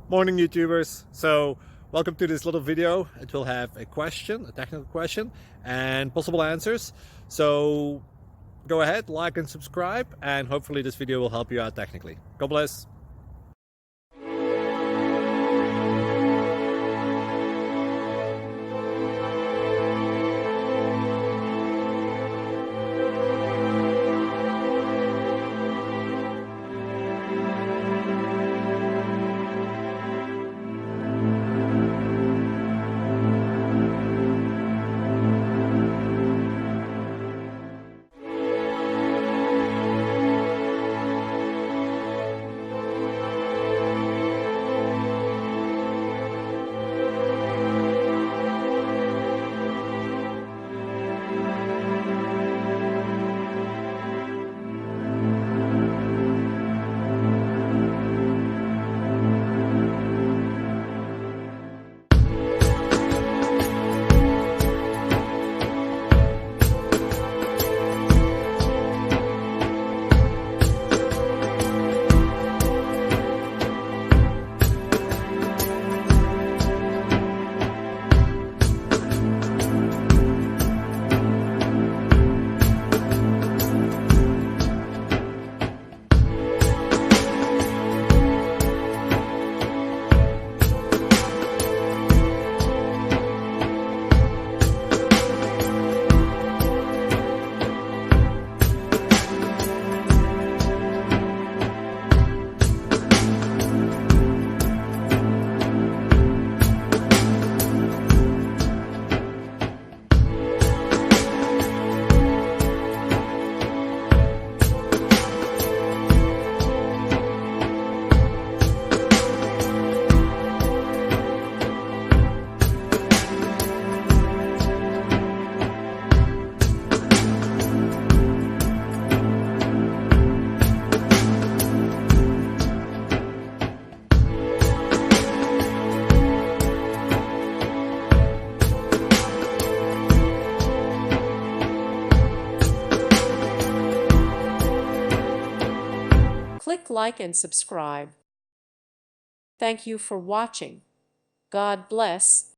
Morning YouTubers. So welcome to this little video. It will have a question, a technical question, and possible answers. So go ahead, like and subscribe, and hopefully this video will help you out technically. God bless. Click like and subscribe. Thank you for watching. God bless.